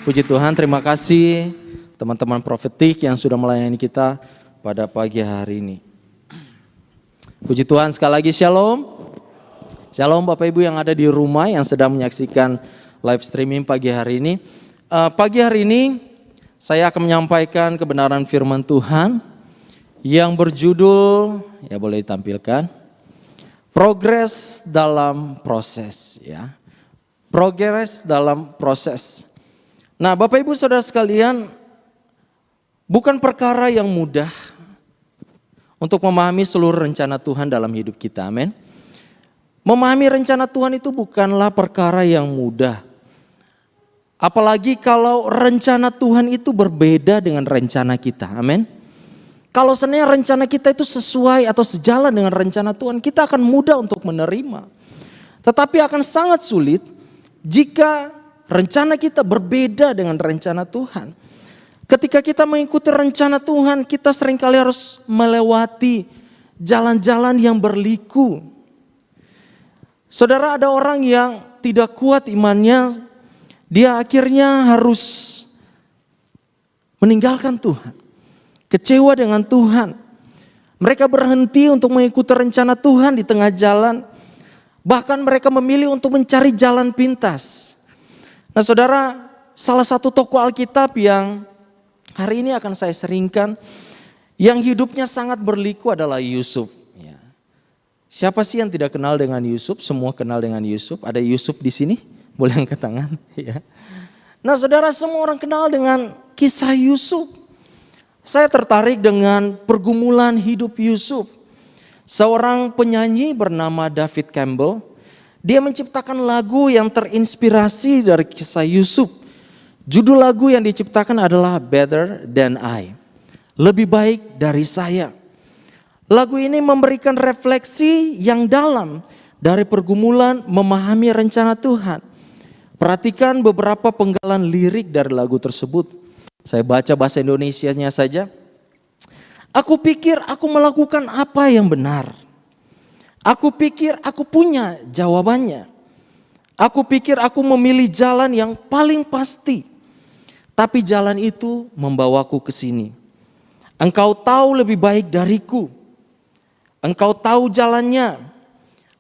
Puji Tuhan, terima kasih teman-teman profetik yang sudah melayani kita pada pagi hari ini. Puji Tuhan, sekali lagi shalom. Shalom Bapak Ibu yang ada di rumah yang sedang menyaksikan live streaming pagi hari ini. Pagi hari ini saya akan menyampaikan kebenaran firman Tuhan yang berjudul, ya boleh ditampilkan, Progres dalam proses, ya. Progres dalam proses. Nah, Bapak Ibu Saudara sekalian, bukan perkara yang mudah untuk memahami seluruh rencana Tuhan dalam hidup kita, amin. Memahami rencana Tuhan itu bukanlah perkara yang mudah. Apalagi kalau rencana Tuhan itu berbeda dengan rencana kita, amin. Kalau sebenarnya rencana kita itu sesuai atau sejalan dengan rencana Tuhan, kita akan mudah untuk menerima. Tetapi akan sangat sulit jika rencana kita berbeda dengan rencana Tuhan. Ketika kita mengikuti rencana Tuhan, kita seringkali harus melewati jalan-jalan yang berliku. Saudara, ada orang yang tidak kuat imannya, dia akhirnya harus meninggalkan Tuhan. Kecewa dengan Tuhan. Mereka berhenti untuk mengikuti rencana Tuhan di tengah jalan. Bahkan mereka memilih untuk mencari jalan pintas. Nah saudara, salah satu tokoh Alkitab yang hari ini akan saya seringkan, yang hidupnya sangat berliku adalah Yusuf. Ya. Siapa sih yang tidak kenal dengan Yusuf? Semua kenal dengan Yusuf. Ada Yusuf di sini? Boleh angkat tangan. Ya. Nah saudara, semua orang kenal dengan kisah Yusuf. Saya tertarik dengan pergumulan hidup Yusuf. Seorang penyanyi bernama David Campbell, dia menciptakan lagu yang terinspirasi dari kisah Yusuf. Judul lagu yang diciptakan adalah Better Than I. Lebih baik dari saya. Lagu ini memberikan refleksi yang dalam dari pergumulan memahami rencana Tuhan. Perhatikan beberapa penggalan lirik dari lagu tersebut. Saya baca bahasa Indonesianya saja. Aku pikir aku melakukan apa yang benar. Aku pikir aku punya jawabannya. Aku pikir aku memilih jalan yang paling pasti. Tapi jalan itu membawaku ke sini. Engkau tahu lebih baik dariku. Engkau tahu jalannya.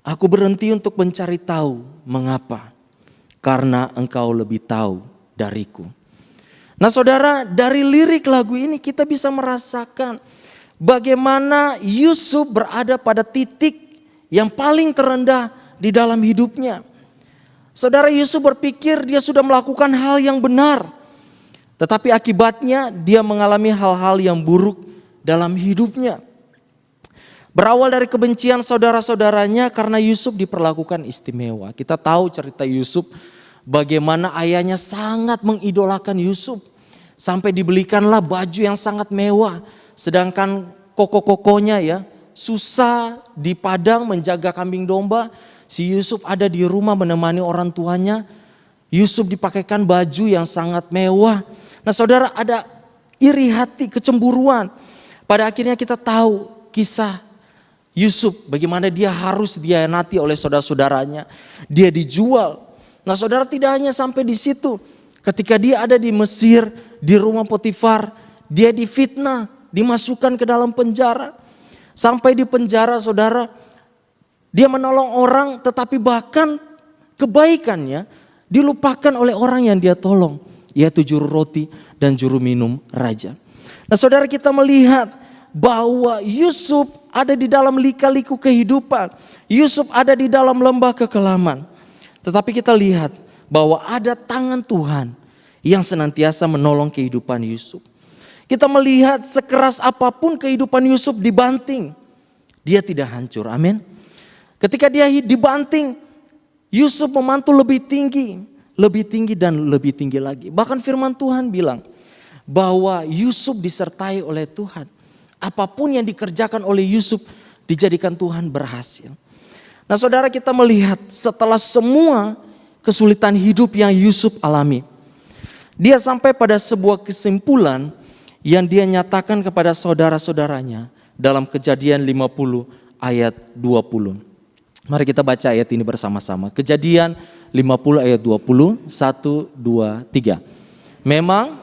Aku berhenti untuk mencari tahu mengapa. Karena engkau lebih tahu dariku. Nah saudara, dari lirik lagu ini kita bisa merasakan bagaimana Yusuf berada pada titik yang paling terendah di dalam hidupnya. Saudara, Yusuf berpikir dia sudah melakukan hal yang benar. Tetapi akibatnya dia mengalami hal-hal yang buruk dalam hidupnya. Berawal dari kebencian saudara-saudaranya karena Yusuf diperlakukan istimewa. Kita tahu cerita Yusuf, bagaimana ayahnya sangat mengidolakan Yusuf. Sampai dibelikanlah baju yang sangat mewah. Sedangkan koko-kokonya ya, susah di padang menjaga kambing domba. Si Yusuf ada di rumah menemani orang tuanya. Yusuf dipakaikan baju yang sangat mewah. Nah saudara, ada iri hati, kecemburuan. Pada akhirnya kita tahu kisah Yusuf, bagaimana dia harus dihianati oleh saudara-saudaranya. Dia dijual. Nah saudara, tidak hanya sampai di situ. Ketika dia ada di Mesir, di rumah Potifar, dia difitnah, dimasukkan ke dalam penjara. Sampai di penjara saudara, dia menolong orang tetapi bahkan kebaikannya dilupakan oleh orang yang dia tolong. Yaitu juru roti dan juru minum raja. Nah saudara, kita melihat bahwa Yusuf ada di dalam lika-liku kehidupan. Yusuf ada di dalam lembah kekelaman. Tetapi kita lihat bahwa ada tangan Tuhan yang senantiasa menolong kehidupan Yusuf. Kita melihat sekeras apapun kehidupan Yusuf dibanting, dia tidak hancur, amin. Ketika dia dibanting, Yusuf memantul lebih tinggi dan lebih tinggi lagi. Bahkan firman Tuhan bilang bahwa Yusuf disertai oleh Tuhan. Apapun yang dikerjakan oleh Yusuf dijadikan Tuhan berhasil. Nah saudara, kita melihat setelah semua kesulitan hidup yang Yusuf alami, dia sampai pada sebuah kesimpulan yang dia nyatakan kepada saudara-saudaranya dalam Kejadian 50 ayat 20. Mari kita baca ayat ini bersama-sama. Kejadian 50 ayat 20, 1, 2, 3. Memang,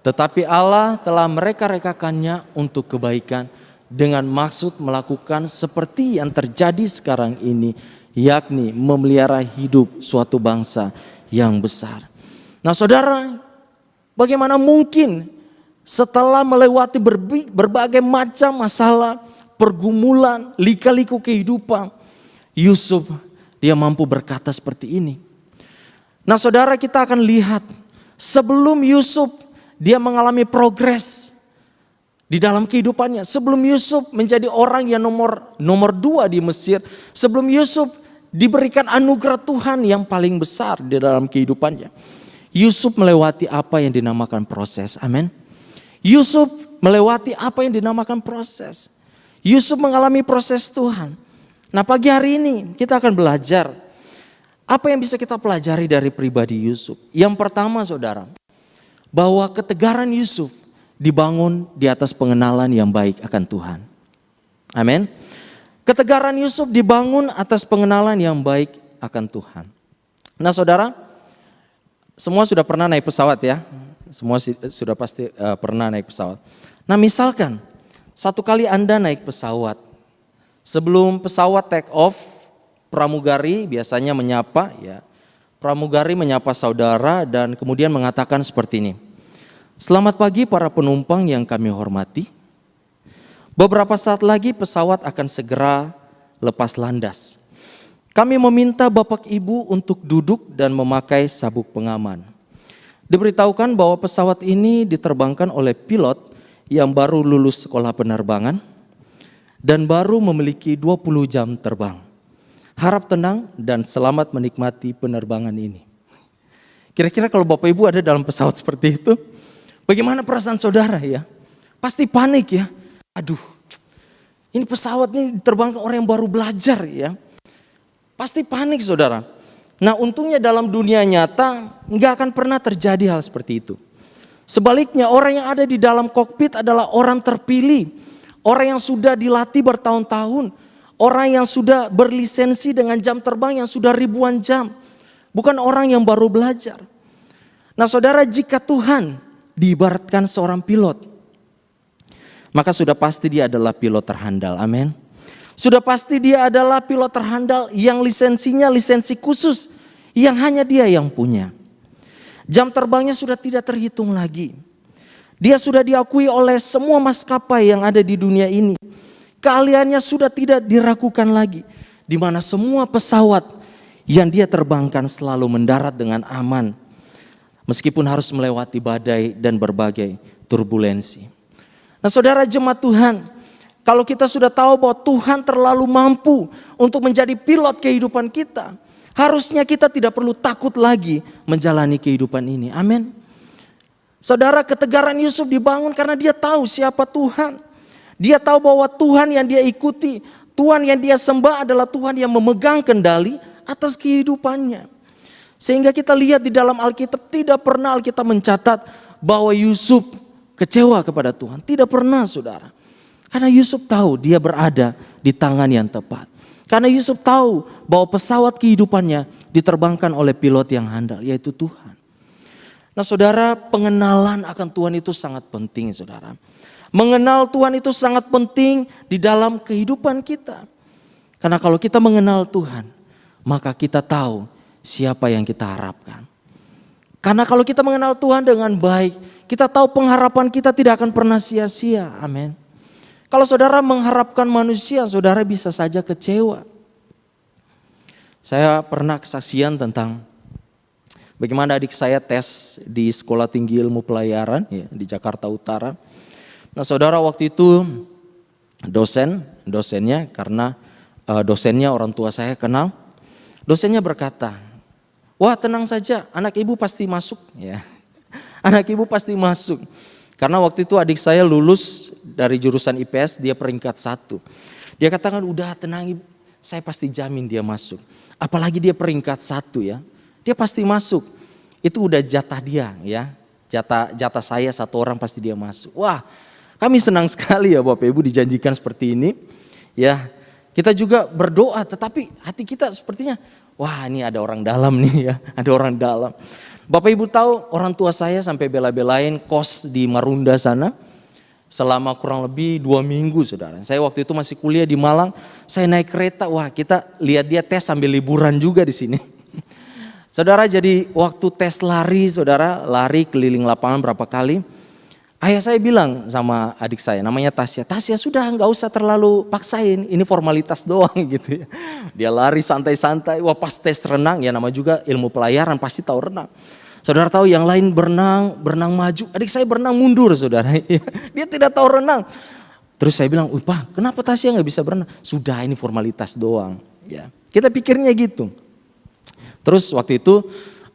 tetapi Allah telah mereka-rekakannya untuk kebaikan dengan maksud melakukan seperti yang terjadi sekarang ini, yakni memelihara hidup suatu bangsa yang besar. Nah saudara, bagaimana mungkin setelah melewati berbagai macam masalah, pergumulan, lika-liku kehidupan, Yusuf dia mampu berkata seperti ini. Nah saudara, kita akan lihat sebelum Yusuf dia mengalami progres di dalam kehidupannya. Sebelum Yusuf menjadi orang yang nomor 2 di Mesir. Sebelum Yusuf diberikan anugerah Tuhan yang paling besar di dalam kehidupannya. Yusuf melewati apa yang dinamakan proses. Amin. Yusuf melewati apa yang dinamakan proses. Yusuf mengalami proses Tuhan. Nah pagi hari ini kita akan belajar. Apa yang bisa kita pelajari dari pribadi Yusuf? Yang pertama saudara, bahwa ketegaran Yusuf dibangun di atas pengenalan yang baik akan Tuhan. Amin. Ketegaran Yusuf dibangun atas pengenalan yang baik akan Tuhan. Nah saudara, semua sudah pernah naik pesawat ya. Semua sudah pasti pernah naik pesawat. Nah misalkan satu kali Anda naik pesawat. Sebelum pesawat take off, pramugari biasanya menyapa ya. Pramugari menyapa saudara dan kemudian mengatakan seperti ini. Selamat pagi para penumpang yang kami hormati. Beberapa saat lagi pesawat akan segera lepas landas. Kami meminta Bapak Ibu untuk duduk dan memakai sabuk pengaman. Diberitahukan bahwa pesawat ini diterbangkan oleh pilot yang baru lulus sekolah penerbangan dan baru memiliki 20 jam terbang. Harap tenang dan selamat menikmati penerbangan ini. Kira-kira kalau Bapak Ibu ada dalam pesawat seperti itu, bagaimana perasaan saudara ya? Pasti panik ya. Aduh, ini pesawat ini diterbangkan orang yang baru belajar ya. Pasti panik saudara. Nah untungnya dalam dunia nyata nggak akan pernah terjadi hal seperti itu. Sebaliknya orang yang ada di dalam kokpit adalah orang terpilih. Orang yang sudah dilatih bertahun-tahun. Orang yang sudah berlisensi dengan jam terbang yang sudah ribuan jam. Bukan orang yang baru belajar. Nah saudara, jika Tuhan diibaratkan seorang pilot, maka sudah pasti dia adalah pilot terhandal. Amin. Sudah pasti dia adalah pilot terhandal yang lisensinya lisensi khusus yang hanya dia yang punya. Jam terbangnya sudah tidak terhitung lagi. Dia sudah diakui oleh semua maskapai yang ada di dunia ini. Keahliannya sudah tidak diragukan lagi. Di mana semua pesawat yang dia terbangkan selalu mendarat dengan aman. Meskipun harus melewati badai dan berbagai turbulensi. Nah saudara jemaat Tuhan, kalau kita sudah tahu bahwa Tuhan terlalu mampu untuk menjadi pilot kehidupan kita, harusnya kita tidak perlu takut lagi menjalani kehidupan ini. Amin. Saudara, ketegaran Yusuf dibangun karena dia tahu siapa Tuhan. Dia tahu bahwa Tuhan yang dia ikuti, Tuhan yang dia sembah adalah Tuhan yang memegang kendali atas kehidupannya. Sehingga kita lihat di dalam Alkitab, tidak pernah Alkitab mencatat bahwa Yusuf kecewa kepada Tuhan. Tidak pernah saudara. Karena Yusuf tahu dia berada di tangan yang tepat. Karena Yusuf tahu bahwa pesawat kehidupannya diterbangkan oleh pilot yang handal, yaitu Tuhan. Nah saudara, pengenalan akan Tuhan itu sangat penting saudara. Mengenal Tuhan itu sangat penting di dalam kehidupan kita. Karena kalau kita mengenal Tuhan, maka kita tahu siapa yang kita harapkan. Karena kalau kita mengenal Tuhan dengan baik, kita tahu pengharapan kita tidak akan pernah sia-sia. Amin. Kalau saudara mengharapkan manusia, saudara bisa saja kecewa. Saya pernah kesaksian tentang bagaimana adik saya tes di Sekolah Tinggi Ilmu Pelayaran ya, di Jakarta Utara. Nah saudara, waktu itu dosennya karena dosennya orang tua saya kenal. Dosennya berkata, wah tenang saja, anak ibu pasti masuk ya. Anak ibu pasti masuk. Karena waktu itu adik saya lulus dari jurusan IPS, dia peringkat 1. Dia katakan udah tenang ibu, saya pasti jamin dia masuk. Apalagi dia peringkat 1 ya, dia pasti masuk. Itu udah jatah dia ya, jatah saya 1 orang pasti dia masuk. Wah kami senang sekali ya Bapak Ibu dijanjikan seperti ini. Ya kita juga berdoa tetapi hati kita sepertinya wah ini ada orang dalam nih ya, ada orang dalam. Bapak Ibu tahu orang tua saya sampai bela-belain kos di Marunda sana selama kurang lebih 2 minggu saudara. Saya waktu itu masih kuliah di Malang, saya naik kereta, wah kita lihat dia tes sambil liburan juga di sini. Saudara, jadi waktu tes lari saudara, lari keliling lapangan berapa kali. Ayah saya bilang sama adik saya, namanya Tasya, Tasya sudah nggak usah terlalu paksain, ini formalitas doang gitu ya. Dia lari santai-santai, wah pas tes renang, ya nama juga ilmu pelayaran pasti tahu renang. Saudara tahu yang lain berenang maju, adik saya berenang mundur saudara. Dia tidak tahu renang. Terus saya bilang, Pak kenapa Tasya nggak bisa berenang? Sudah ini formalitas doang. Ya, kita pikirnya gitu. Terus waktu itu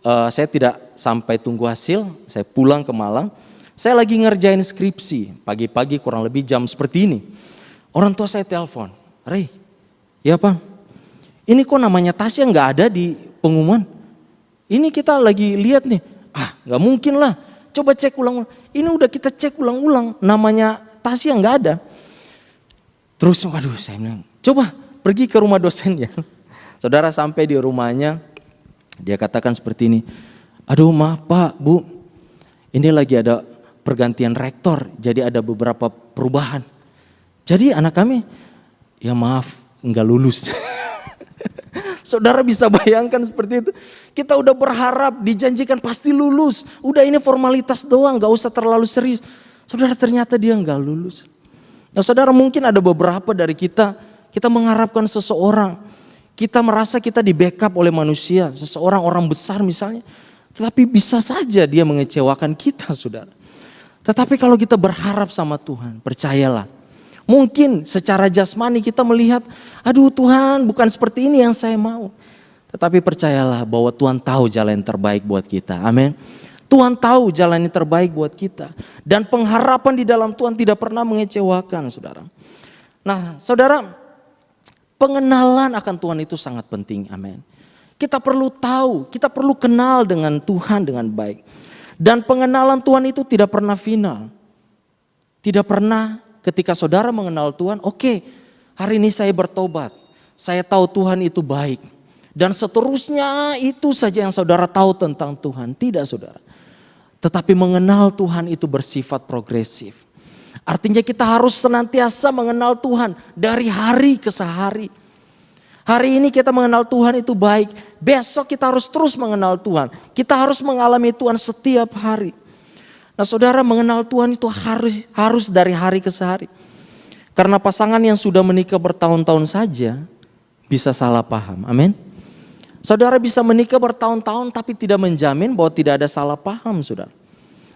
saya tidak sampai tunggu hasil, saya pulang ke Malang. Saya lagi ngerjain skripsi, pagi-pagi kurang lebih jam seperti ini. Orang tua saya telepon, Rey, ya Pak, ini kok namanya Tasya nggak ada di pengumuman? Ini kita lagi lihat nih, nggak mungkin lah, coba cek ulang-ulang. Ini udah kita cek ulang-ulang, namanya Tasya nggak ada. Terus waduh saya bilang, coba pergi ke rumah dosennya. Saudara sampai di rumahnya, dia katakan seperti ini, aduh maaf Pak, Bu, ini lagi ada pergantian rektor, jadi ada beberapa perubahan. Jadi anak kami, ya maaf, nggak lulus. Saudara bisa bayangkan seperti itu. Kita udah berharap, dijanjikan pasti lulus. Udah ini formalitas doang, gak usah terlalu serius. Saudara ternyata dia gak lulus. Nah saudara mungkin ada beberapa dari kita mengharapkan seseorang. Kita merasa kita di backup oleh manusia, seseorang orang besar misalnya. Tetapi bisa saja dia mengecewakan kita saudara. Tetapi kalau kita berharap sama Tuhan, percayalah. Mungkin secara jasmani kita melihat, aduh Tuhan bukan seperti ini yang saya mau. Tetapi percayalah bahwa Tuhan tahu jalan yang terbaik buat kita. Amin. Tuhan tahu jalan yang terbaik buat kita. Dan pengharapan di dalam Tuhan tidak pernah mengecewakan saudara. Nah saudara, pengenalan akan Tuhan itu sangat penting. Amin. Kita perlu tahu, kita perlu kenal dengan Tuhan dengan baik. Dan pengenalan Tuhan itu tidak pernah final. Tidak pernah. Ketika saudara mengenal Tuhan, oke, hari ini saya bertobat. Saya tahu Tuhan itu baik. Dan seterusnya itu saja yang saudara tahu tentang Tuhan. Tidak saudara. Tetapi mengenal Tuhan itu bersifat progresif. Artinya kita harus senantiasa mengenal Tuhan dari hari ke sehari. Hari ini kita mengenal Tuhan itu baik. Besok kita harus terus mengenal Tuhan. Kita harus mengalami Tuhan setiap hari. Nah saudara mengenal Tuhan itu harus dari hari ke hari. Karena pasangan yang sudah menikah bertahun-tahun saja bisa salah paham. Amin. Saudara bisa menikah bertahun-tahun tapi tidak menjamin bahwa tidak ada salah paham saudara.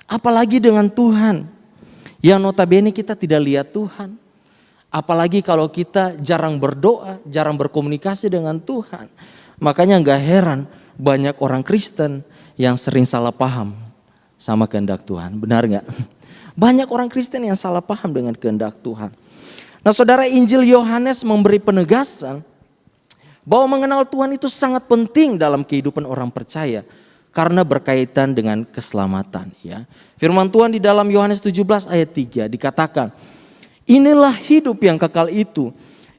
Apalagi dengan Tuhan. Yang notabene kita tidak lihat Tuhan. Apalagi kalau kita jarang berdoa, jarang berkomunikasi dengan Tuhan. Makanya gak heran banyak orang Kristen yang sering salah paham sama kehendak Tuhan, benar gak? Banyak orang Kristen yang salah paham dengan kehendak Tuhan. Nah saudara, Injil Yohanes memberi penegasan bahwa mengenal Tuhan itu sangat penting dalam kehidupan orang percaya. Karena berkaitan dengan keselamatan. Ya. Firman Tuhan di dalam Yohanes 17 ayat 3 dikatakan, inilah hidup yang kekal itu,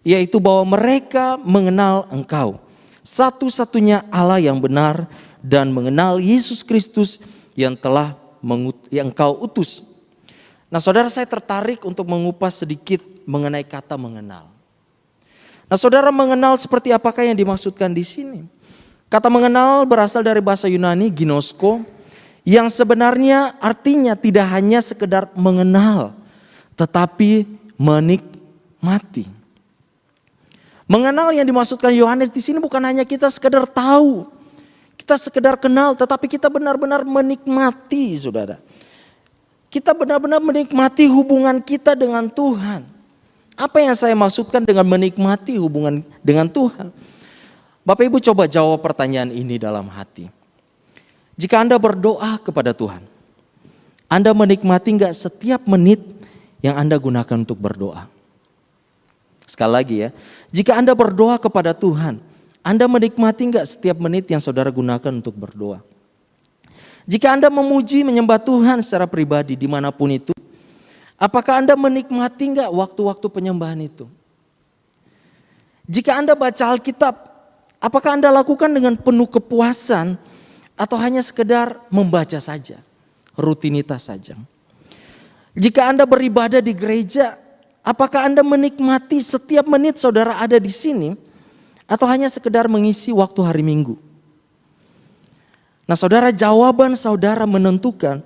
yaitu bahwa mereka mengenal Engkau, satu-satunya Allah yang benar, dan mengenal Yesus Kristus yang Engkau utus. Nah saudara, saya tertarik untuk mengupas sedikit mengenai kata mengenal. Nah saudara, mengenal seperti apakah yang dimaksudkan di sini? Kata mengenal berasal dari bahasa Yunani ginosko, yang sebenarnya artinya tidak hanya sekedar mengenal, tetapi menikmati. Mengenal yang dimaksudkan Yohanes di sini bukan hanya kita sekedar tahu, kita sekedar kenal, tetapi kita benar-benar menikmati, saudara. Kita benar-benar menikmati hubungan kita dengan Tuhan. Apa yang saya maksudkan dengan menikmati hubungan dengan Tuhan? Bapak Ibu coba jawab pertanyaan ini dalam hati. Jika Anda berdoa kepada Tuhan, Anda menikmati enggak setiap menit yang Anda gunakan untuk berdoa? Sekali lagi ya, jika Anda berdoa kepada Tuhan, Anda menikmati enggak setiap menit yang saudara gunakan untuk berdoa? Jika Anda memuji, menyembah Tuhan secara pribadi dimanapun itu, apakah Anda menikmati enggak waktu-waktu penyembahan itu? Jika Anda baca Alkitab, Apakah Anda lakukan dengan penuh kepuasan atau hanya sekedar membaca saja, rutinitas saja? Jika Anda beribadah di gereja, apakah Anda menikmati setiap menit saudara ada di sini atau hanya sekedar mengisi waktu hari Minggu? Nah, saudara, jawaban saudara menentukan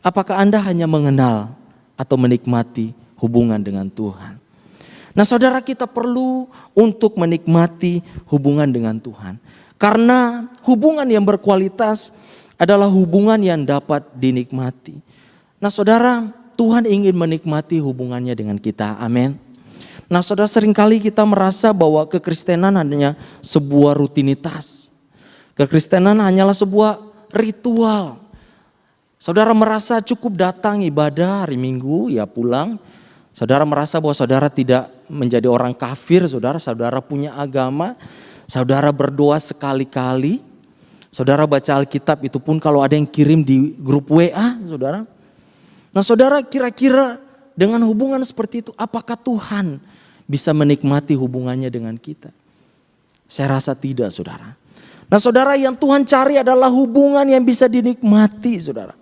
apakah Anda hanya mengenal atau menikmati hubungan dengan Tuhan. Nah, saudara, kita perlu untuk menikmati hubungan dengan Tuhan. Karena hubungan yang berkualitas adalah hubungan yang dapat dinikmati. Nah, saudara, Tuhan ingin menikmati hubungannya dengan kita. Amin. Nah, saudara, seringkali kita merasa bahwa kekristenan hanya sebuah rutinitas. Kekristenan hanyalah sebuah ritual. Saudara merasa cukup datang ibadah hari Minggu, ya pulang. Saudara merasa bahwa saudara tidak menjadi orang kafir, saudara punya agama, saudara berdoa sekali-kali, saudara baca Alkitab itu pun kalau ada yang kirim di grup WA, saudara. Nah, saudara, kira-kira dengan hubungan seperti itu, apakah Tuhan bisa menikmati hubungannya dengan kita? Saya rasa tidak, saudara. Nah, saudara, yang Tuhan cari adalah hubungan yang bisa dinikmati, saudara.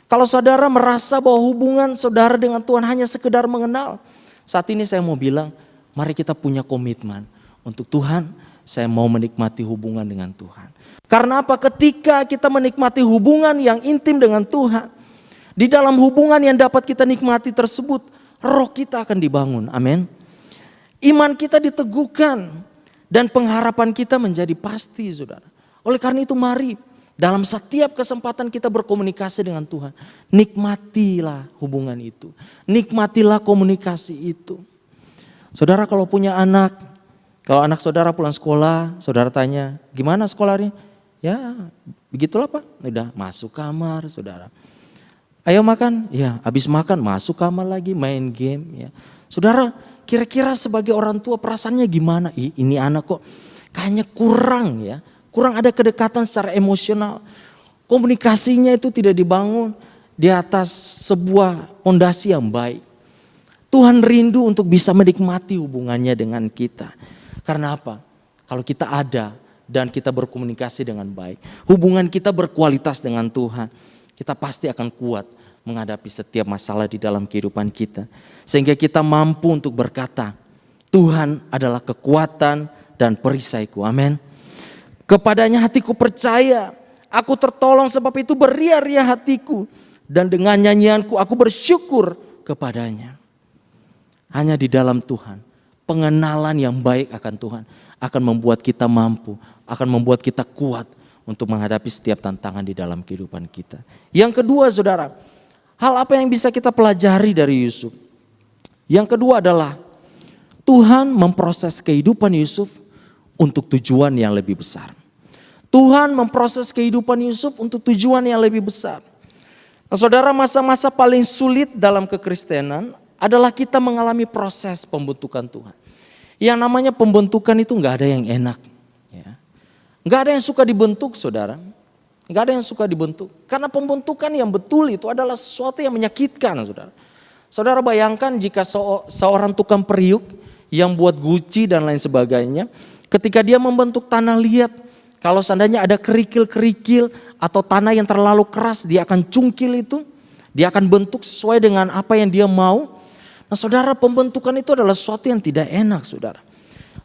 Kalau saudara merasa bahwa hubungan saudara dengan Tuhan hanya sekedar mengenal, saat ini saya mau bilang, mari kita punya komitmen untuk Tuhan, saya mau menikmati hubungan dengan Tuhan. Karena apa? Ketika kita menikmati hubungan yang intim dengan Tuhan, di dalam hubungan yang dapat kita nikmati tersebut, roh kita akan dibangun. Amin. Iman kita diteguhkan dan pengharapan kita menjadi pasti, saudara. Oleh karena itu mari dalam setiap kesempatan kita berkomunikasi dengan Tuhan, nikmatilah hubungan itu. Nikmatilah komunikasi itu. Saudara kalau punya anak, kalau anak saudara pulang sekolah, saudara tanya, gimana sekolahnya? Ya begitulah Pak, udah masuk kamar saudara. Ayo makan, ya habis makan masuk kamar lagi main game. Ya. Saudara kira-kira sebagai orang tua perasaannya gimana? Ini anak kok kayaknya kurang ya. Kurang ada kedekatan secara emosional. Komunikasinya itu tidak dibangun di atas sebuah fondasi yang baik. Tuhan rindu untuk bisa menikmati hubungannya dengan kita. Karena apa? Kalau kita ada dan kita berkomunikasi dengan baik, hubungan kita berkualitas dengan Tuhan, kita pasti akan kuat menghadapi setiap masalah di dalam kehidupan kita. Sehingga kita mampu untuk berkata, Tuhan adalah kekuatan dan perisaiku. Amin. Kepadanya hatiku percaya, aku tertolong sebab itu beria-ria hatiku. Dan dengan nyanyianku aku bersyukur kepadanya. Hanya di dalam Tuhan, pengenalan yang baik akan Tuhan akan membuat kita mampu, akan membuat kita kuat untuk menghadapi setiap tantangan di dalam kehidupan kita. Yang kedua saudara, hal apa yang bisa kita pelajari dari Yusuf? Yang kedua adalah Tuhan memproses kehidupan Yusuf untuk tujuan yang lebih besar. Tuhan memproses kehidupan Yusuf untuk tujuan yang lebih besar. Nah, saudara, masa-masa paling sulit dalam kekristenan adalah kita mengalami proses pembentukan Tuhan. Yang namanya pembentukan itu nggak ada yang enak. Ya. Nggak ada yang suka dibentuk, saudara. Nggak ada yang suka dibentuk. Karena pembentukan yang betul itu adalah sesuatu yang menyakitkan, saudara. Saudara bayangkan jika seorang tukang periuk yang buat guci dan lain sebagainya, ketika dia membentuk tanah liat, kalau seandainya ada kerikil-kerikil atau tanah yang terlalu keras, dia akan cungkil itu. Dia akan bentuk sesuai dengan apa yang dia mau. Nah saudara, pembentukan itu adalah sesuatu yang tidak enak saudara.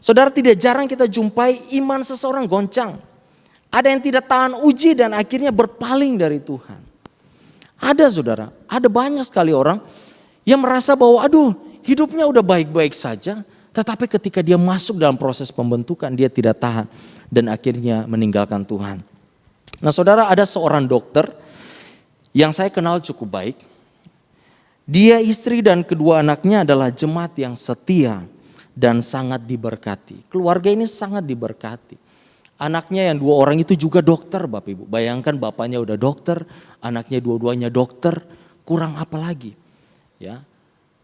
Saudara, tidak jarang kita jumpai iman seseorang goncang. Ada yang tidak tahan uji dan akhirnya berpaling dari Tuhan. Ada saudara, ada banyak sekali orang yang merasa bahwa aduh hidupnya udah baik-baik saja. Tetapi ketika dia masuk dalam proses pembentukan, dia tidak tahan dan akhirnya meninggalkan Tuhan. Nah saudara, ada seorang dokter yang saya kenal cukup baik. Dia, istri dan kedua anaknya adalah jemaat yang setia dan sangat diberkati. Keluarga ini sangat diberkati. Anaknya yang 2 orang itu juga dokter Bapak Ibu. Bayangkan bapaknya udah dokter, anaknya dua-duanya dokter, kurang apa lagi? Ya.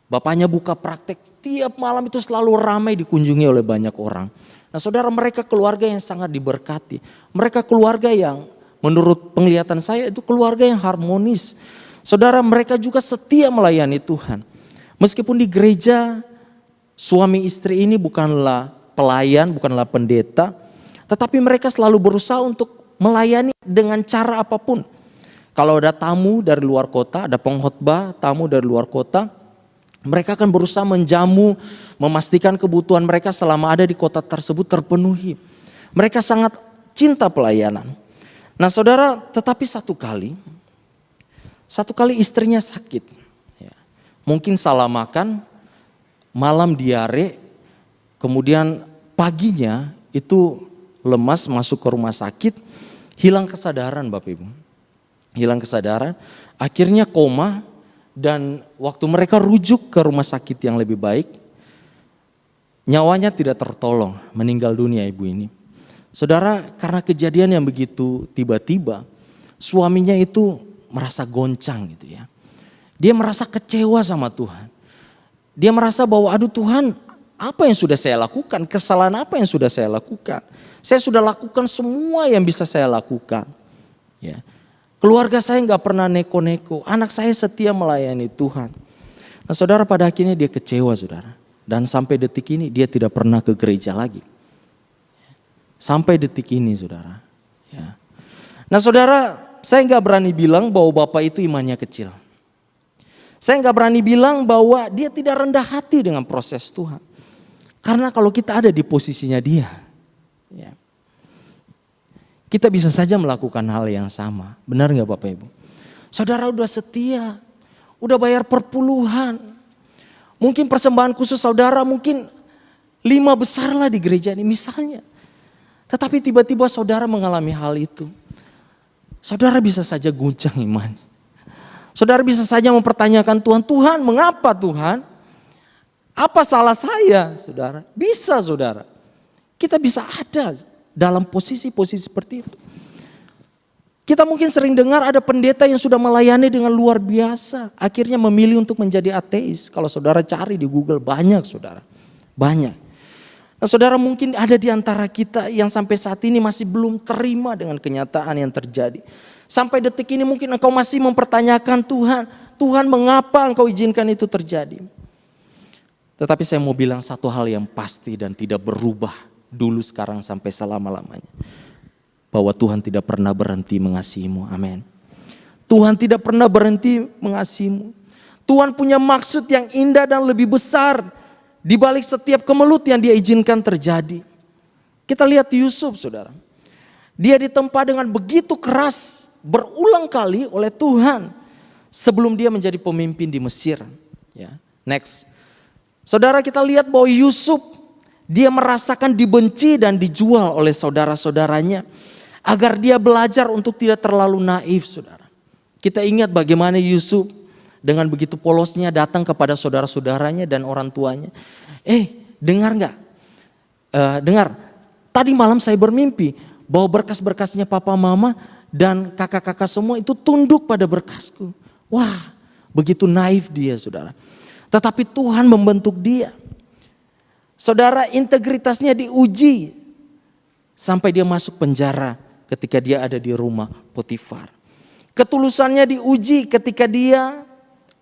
Bapaknya buka praktek, tiap malam itu selalu ramai dikunjungi oleh banyak orang. Nah saudara, mereka keluarga yang sangat diberkati. Mereka keluarga yang menurut penglihatan saya itu keluarga yang harmonis. Saudara, mereka juga setia melayani Tuhan. Meskipun di gereja suami istri ini bukanlah pelayan, bukanlah pendeta. Tetapi mereka selalu berusaha untuk melayani dengan cara apapun. Kalau ada tamu dari luar kota, ada pengkhotbah, tamu dari luar kota, mereka akan berusaha menjamu, memastikan kebutuhan mereka selama ada di kota tersebut terpenuhi. Mereka sangat cinta pelayanan. Nah saudara, tetapi satu kali istrinya sakit. Mungkin salah makan, malam diare, kemudian paginya itu lemas masuk ke rumah sakit, hilang kesadaran Bapak Ibu. Hilang kesadaran, akhirnya koma, dan waktu mereka rujuk ke rumah sakit yang lebih baik, nyawanya tidak tertolong, meninggal dunia ibu ini. Saudara, karena kejadian yang begitu tiba-tiba, suaminya itu merasa goncang gitu ya. Dia merasa kecewa sama Tuhan. Dia merasa bahwa aduh Tuhan, apa yang sudah saya lakukan? Kesalahan apa yang sudah saya lakukan? Saya sudah lakukan semua yang bisa saya lakukan. Ya. Keluarga saya nggak pernah neko-neko, anak saya setia melayani Tuhan. Nah saudara, pada akhirnya dia kecewa saudara. Dan sampai detik ini dia tidak pernah ke gereja lagi. Sampai detik ini saudara. Ya. Nah saudara, saya nggak berani bilang bahwa bapak itu imannya kecil. Saya nggak berani bilang bahwa dia tidak rendah hati dengan proses Tuhan. Karena kalau kita ada di posisinya dia, ya, kita bisa saja melakukan hal yang sama. Benar gak Bapak Ibu? Saudara udah setia, udah bayar perpuluhan. Mungkin persembahan khusus saudara mungkin 5 besar lah di gereja ini misalnya. Tetapi tiba-tiba saudara mengalami hal itu. Saudara bisa saja guncang iman. Saudara bisa saja mempertanyakan Tuhan, Tuhan mengapa Tuhan? Apa salah saya saudara? Bisa saudara. Kita bisa ada dalam posisi-posisi seperti itu. Kita mungkin sering dengar ada pendeta yang sudah melayani dengan luar biasa. Akhirnya memilih untuk menjadi ateis. Kalau saudara cari di Google banyak saudara. Banyak. Nah saudara mungkin ada di antara kita yang sampai saat ini masih belum terima dengan kenyataan yang terjadi. Sampai detik ini mungkin engkau masih mempertanyakan Tuhan. Tuhan mengapa engkau izinkan itu terjadi. Tetapi saya mau bilang satu hal yang pasti dan tidak berubah. Dulu, sekarang, sampai selama-lamanya. Bahwa Tuhan tidak pernah berhenti mengasihimu. Amin. Tuhan tidak pernah berhenti mengasihimu. Tuhan punya maksud yang indah dan lebih besar di balik setiap kemelut yang dia izinkan terjadi. Kita lihat Yusuf saudara. Dia ditempa dengan begitu keras berulang kali oleh Tuhan. Sebelum dia menjadi pemimpin di Mesir. Ya. Next. Saudara kita lihat bahwa Yusuf, dia merasakan dibenci dan dijual oleh saudara-saudaranya. Agar dia belajar untuk tidak terlalu naif saudara. Kita ingat bagaimana Yusuf dengan begitu polosnya datang kepada saudara-saudaranya dan orang tuanya. Dengar gak? Dengar, tadi malam saya bermimpi bahwa berkas-berkasnya papa mama dan kakak-kakak semua itu tunduk pada berkasku. Wah, begitu naif dia saudara. Tetapi Tuhan membentuk dia. Saudara, integritasnya diuji sampai dia masuk penjara ketika dia ada di rumah Potifar. Ketulusannya diuji ketika dia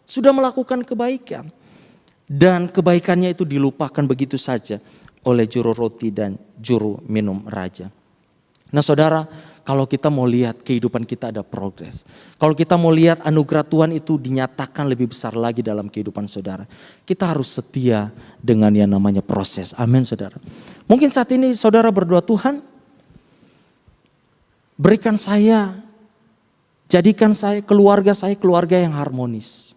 sudah melakukan kebaikan. Dan kebaikannya itu dilupakan begitu saja oleh juru roti dan juru minum raja. Nah saudara, kalau kita mau lihat kehidupan kita ada progres. Kalau kita mau lihat anugerah Tuhan itu dinyatakan lebih besar lagi dalam kehidupan saudara. Kita harus setia dengan yang namanya proses. Amin saudara. Mungkin saat ini saudara berdoa, Tuhan berikan saya, jadikan saya keluarga yang harmonis.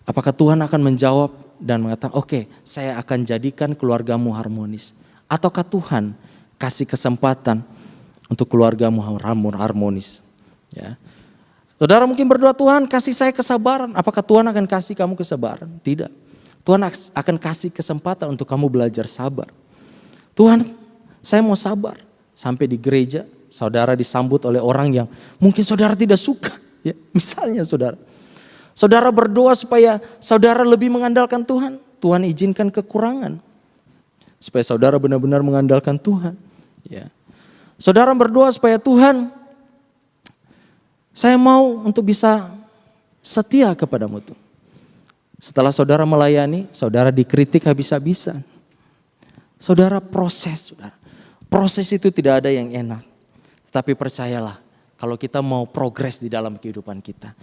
Apakah Tuhan akan menjawab dan mengatakan oke, saya akan jadikan keluargamu harmonis. Ataukah Tuhan kasih kesempatan untuk keluargamu harmonis. Ya. Saudara mungkin berdoa, Tuhan kasih saya kesabaran. Apakah Tuhan akan kasih kamu kesabaran? Tidak. Tuhan akan kasih kesempatan untuk kamu belajar sabar. Tuhan, saya mau sabar. Sampai di gereja, saudara disambut oleh orang yang mungkin saudara tidak suka. Ya, misalnya saudara. Saudara berdoa supaya saudara lebih mengandalkan Tuhan. Tuhan izinkan kekurangan. Supaya saudara benar-benar mengandalkan Tuhan. Ya. Saudara berdoa supaya Tuhan, saya mau untuk bisa setia kepadamu Tuhan. Setelah saudara melayani, saudara dikritik habis-habisan. Saudara proses, saudara. Proses itu tidak ada yang enak. Tapi percayalah, kalau kita mau progres di dalam kehidupan kita,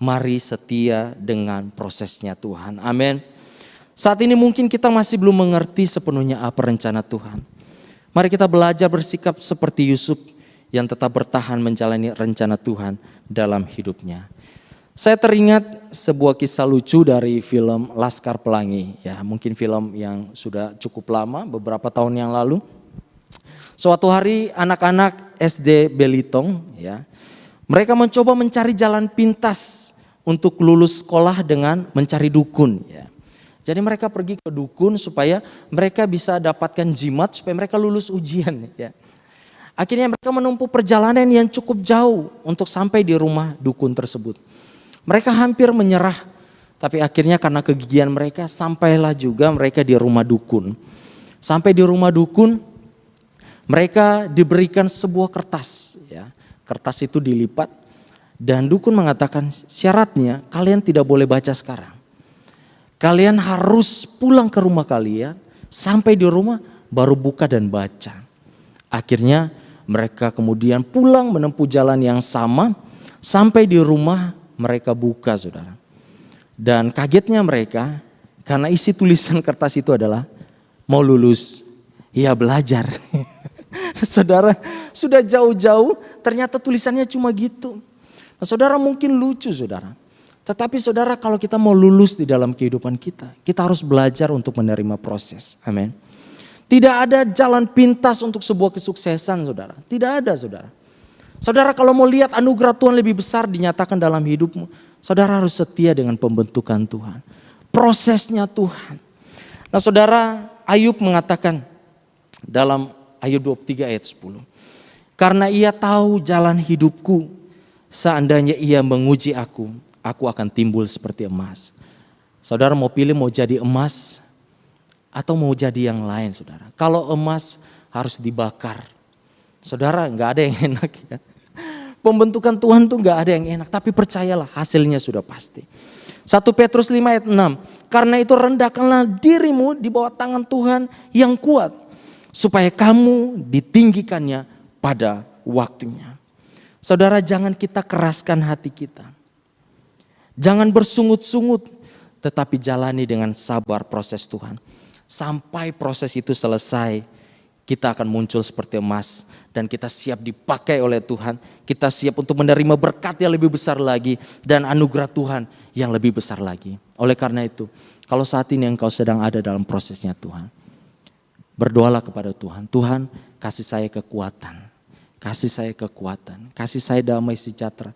mari setia dengan prosesnya Tuhan. Amin. Saat ini mungkin kita masih belum mengerti sepenuhnya apa rencana Tuhan. Mari kita belajar bersikap seperti Yusuf yang tetap bertahan menjalani rencana Tuhan dalam hidupnya. Saya teringat sebuah kisah lucu dari film Laskar Pelangi. Ya, mungkin film yang sudah cukup lama, beberapa tahun yang lalu. Suatu hari anak-anak SD Belitong, ya, mereka mencoba mencari jalan pintas untuk lulus sekolah dengan mencari dukun. Ya. Jadi mereka pergi ke dukun supaya mereka bisa dapatkan jimat supaya mereka lulus ujian. Ya. Akhirnya mereka menempuh perjalanan yang cukup jauh untuk sampai di rumah dukun tersebut. Mereka hampir menyerah, tapi akhirnya karena kegigihan mereka sampailah juga mereka di rumah dukun. Sampai di rumah dukun, mereka diberikan sebuah kertas. Ya. Kertas itu dilipat dan dukun mengatakan syaratnya kalian tidak boleh baca sekarang. Kalian harus pulang ke rumah kalian, sampai di rumah baru buka dan baca. Akhirnya mereka kemudian pulang menempuh jalan yang sama, sampai di rumah mereka buka, saudara. Dan kagetnya mereka karena isi tulisan kertas itu adalah mau lulus, ya belajar. Saudara, sudah jauh-jauh ternyata tulisannya cuma gitu. Nah, saudara mungkin lucu, saudara. Tetapi saudara, kalau kita mau lulus di dalam kehidupan kita, kita harus belajar untuk menerima proses. Amin. Tidak ada jalan pintas untuk sebuah kesuksesan, saudara. Tidak ada, saudara. Saudara, kalau mau lihat anugerah Tuhan lebih besar dinyatakan dalam hidupmu, saudara harus setia dengan pembentukan Tuhan. Prosesnya Tuhan. Nah, saudara, Ayub mengatakan dalam Ayub 23 ayat 10. Karena ia tahu jalan hidupku, seandainya ia menguji aku akan timbul seperti emas. Saudara mau pilih mau jadi emas atau mau jadi yang lain, saudara. Kalau emas harus dibakar. Saudara, nggak ada yang enak ya. Pembentukan Tuhan tuh nggak ada yang enak, tapi percayalah hasilnya sudah pasti. 1 Petrus 5 ayat 6. Karena itu rendahkanlah dirimu di bawah tangan Tuhan yang kuat, supaya kamu ditinggikannya pada waktunya. Saudara, jangan kita keraskan hati kita. Jangan bersungut-sungut, tetapi jalani dengan sabar proses Tuhan. Sampai proses itu selesai, kita akan muncul seperti emas dan kita siap dipakai oleh Tuhan. Kita siap untuk menerima berkat yang lebih besar lagi dan anugerah Tuhan yang lebih besar lagi. Oleh karena itu, kalau saat ini engkau sedang ada dalam prosesnya Tuhan, berdoalah kepada Tuhan. Tuhan, kasih saya kekuatan, kasih saya kekuatan, kasih saya damai sejahtera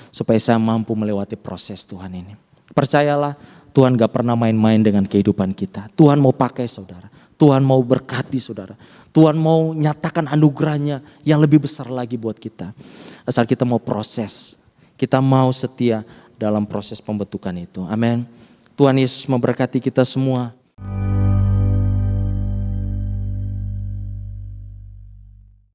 supaya saya mampu melewati proses Tuhan ini. Percayalah, Tuhan gak pernah main-main dengan kehidupan kita. Tuhan mau pakai saudara. Tuhan mau berkati saudara. Tuhan mau nyatakan anugerahnya yang lebih besar lagi buat kita. Asal kita mau proses. Kita mau setia dalam proses pembentukan itu. Amin. Tuhan Yesus memberkati kita semua.